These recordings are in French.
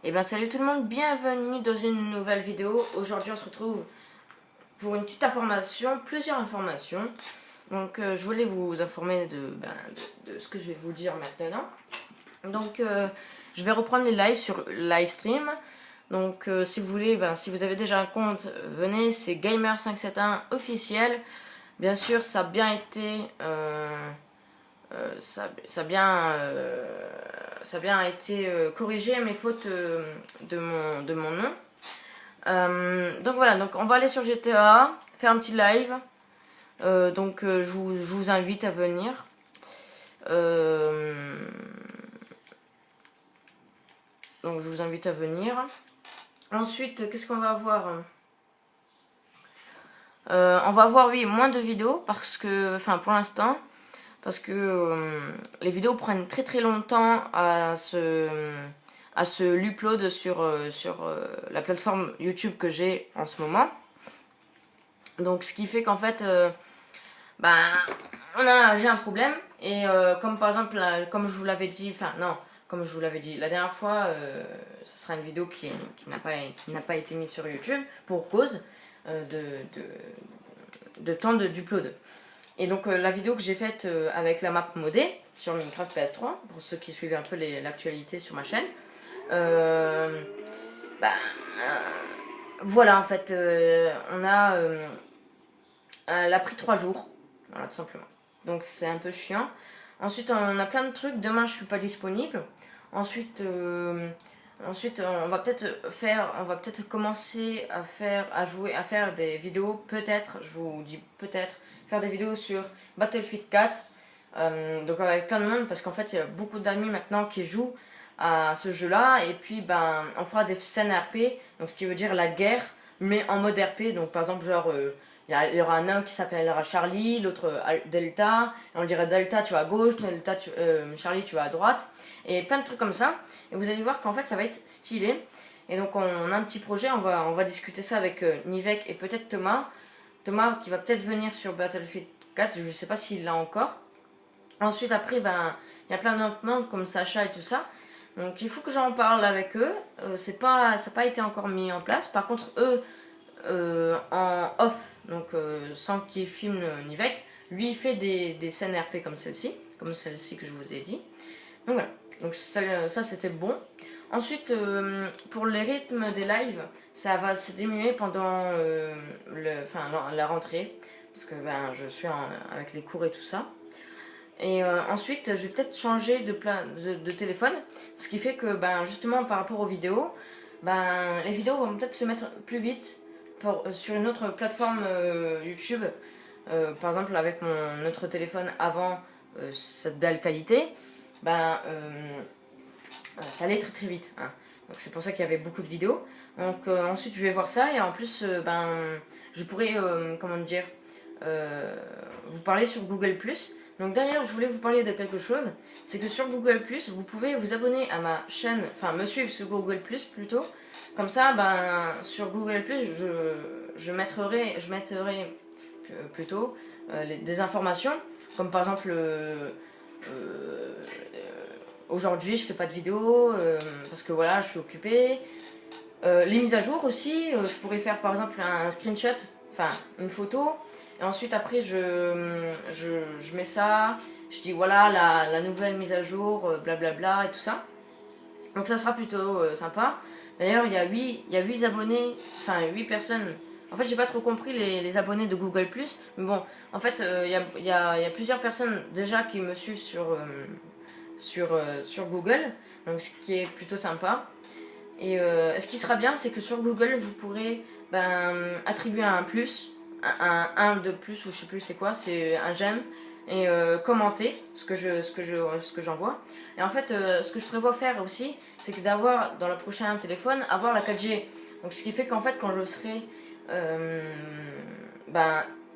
Et bien salut tout le monde, bienvenue dans une nouvelle vidéo. Aujourd'hui on se retrouve pour une petite information, plusieurs informations. Donc je voulais vous informer de ce que je vais vous dire maintenant. Donc je vais reprendre les lives sur Livestream. Donc si vous voulez, si vous avez déjà un compte, venez, c'est Gamer571 officiel. Bien sûr ça a bien été... ça a bien été corrigé mes fautes de mon nom. Donc voilà, donc on va aller sur GTA, faire un petit live. Je vous invite à venir. Donc je vous invite à venir. Ensuite, qu'est-ce qu'on va avoir? On va avoir, oui, moins de vidéos parce que, enfin pour l'instant, parce que les vidéos prennent très très longtemps à se upload sur la plateforme YouTube que j'ai en ce moment. Donc ce qui fait qu'en fait, j'ai un problème. Et comme par exemple, comme je vous l'avais dit, enfin non, comme je vous l'avais dit la dernière fois, ce sera une vidéo qui n'a pas été mise sur YouTube pour cause de temps d'upload. Et donc la vidéo que j'ai faite avec la map modée sur Minecraft PS3, pour ceux qui suivent un peu l'actualité sur ma chaîne, voilà en fait, elle a pris 3 jours, voilà tout simplement. Donc c'est un peu chiant. Ensuite on a plein de trucs, demain je suis pas disponible. Ensuite on va peut-être commencer à faire des vidéos, peut-être, je vous dis peut-être, faire des vidéos sur Battlefield 4. Donc avec plein de monde, parce qu'en fait il y a beaucoup d'amis maintenant qui jouent à ce jeu-là. Et puis on fera des scènes RP, donc ce qui veut dire la guerre, mais en mode RP. Donc par exemple genre il y aura un homme qui s'appellera Charlie, l'autre Delta, et on dirait Delta tu vas à gauche, Charlie tu vas à droite, et plein de trucs comme ça. Et vous allez voir qu'en fait ça va être stylé. Et donc on a un petit projet, on va discuter ça avec Nivek et peut-être Thomas. Thomas qui va peut-être venir sur Battlefield 4, je sais pas s'il l'a encore. Ensuite après il y a plein d'autres membres comme Sacha et tout ça. Donc il faut que j'en parle avec eux. Ça n'a pas été encore mis en place. Par contre eux, en off, donc sans qu'il filme Nivek, lui il fait des scènes RP comme celle-ci que je vous ai dit. Donc voilà, donc ça c'était bon. Ensuite pour les rythmes des lives, ça va se diminuer pendant la rentrée, parce que je suis avec les cours et tout ça. Et ensuite je vais peut-être changer de téléphone, ce qui fait que justement par rapport aux vidéos, les vidéos vont peut-être se mettre plus vite sur une autre plateforme YouTube. Par exemple avec mon autre téléphone avant cette belle qualité, ça allait très très vite, hein. Donc c'est pour ça qu'il y avait beaucoup de vidéos. Donc ensuite je vais voir ça, et en plus je pourrais vous parler sur Google+. Donc d'ailleurs je voulais vous parler de quelque chose, c'est que sur Google+, vous pouvez vous abonner à ma chaîne, enfin me suivre sur Google+, plutôt. Comme ça, sur Google+, je mettrai plutôt des informations, comme par exemple aujourd'hui je fais pas de vidéo parce que voilà, je suis occupée. Les mises à jour aussi, je pourrais faire par exemple un screenshot, enfin une photo, et ensuite après je mets ça, je dis voilà la nouvelle mise à jour, blablabla et tout ça. Donc ça sera plutôt sympa. D'ailleurs il y a 8 abonnés, enfin 8 personnes. En fait j'ai pas trop compris les abonnés de Google+, mais bon, en fait il y a plusieurs personnes déjà qui me suivent sur Google, donc ce qui est plutôt sympa. Et ce qui sera bien, c'est que sur Google vous pourrez attribuer un plus, un de plus, ou je sais plus c'est quoi, c'est un j'aime, et commenter ce que j'envoie. Et en fait ce que je prévois faire aussi, c'est que d'avoir dans le prochain téléphone avoir la 4G. Donc ce qui fait qu'en fait quand je serai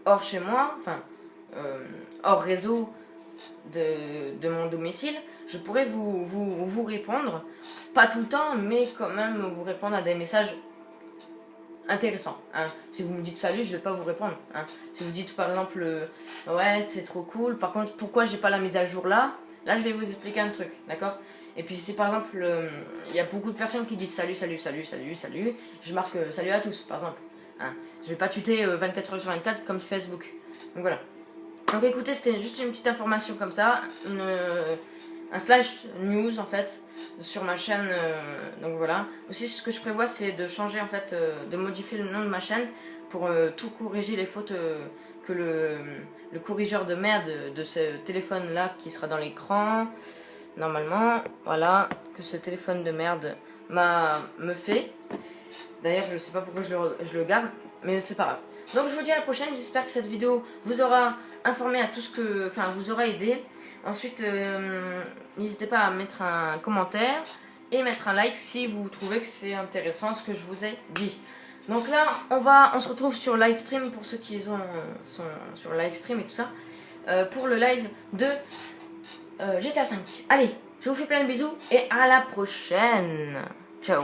hors chez moi, enfin hors réseau de mon domicile, je pourrais vous répondre, pas tout le temps, mais quand même vous répondre à des messages intéressant, hein. Si vous me dites salut, je vais pas vous répondre, hein. Si vous dites par exemple ouais c'est trop cool, par contre pourquoi j'ai pas la mise à jour là je vais vous expliquer un truc, d'accord. Et puis si par exemple, il y a beaucoup de personnes qui disent salut, salut, salut, salut, salut, je marque salut à tous, par exemple. Hein. Je vais pas tuter 24 heures sur 24 comme Facebook. Donc voilà. Donc écoutez, c'était juste une petite information comme ça, un slash news en fait sur ma chaîne. Donc voilà. Aussi ce que je prévois c'est de changer en fait, de modifier le nom de ma chaîne pour tout corriger les fautes que le corrigeur de merde de ce téléphone là qui sera dans l'écran. Normalement, voilà, que ce téléphone de merde me fait. D'ailleurs, je sais pas pourquoi je le garde, mais c'est pas grave. Donc je vous dis à la prochaine, j'espère que cette vidéo vous aura informé à tout ce que... Enfin, vous aura aidé. Ensuite, n'hésitez pas à mettre un commentaire et mettre un like si vous trouvez que c'est intéressant ce que je vous ai dit. Donc là, on se retrouve sur livestream pour ceux qui sont sur livestream et tout ça. Pour le live de GTA 5. Allez, je vous fais plein de bisous et à la prochaine. Ciao.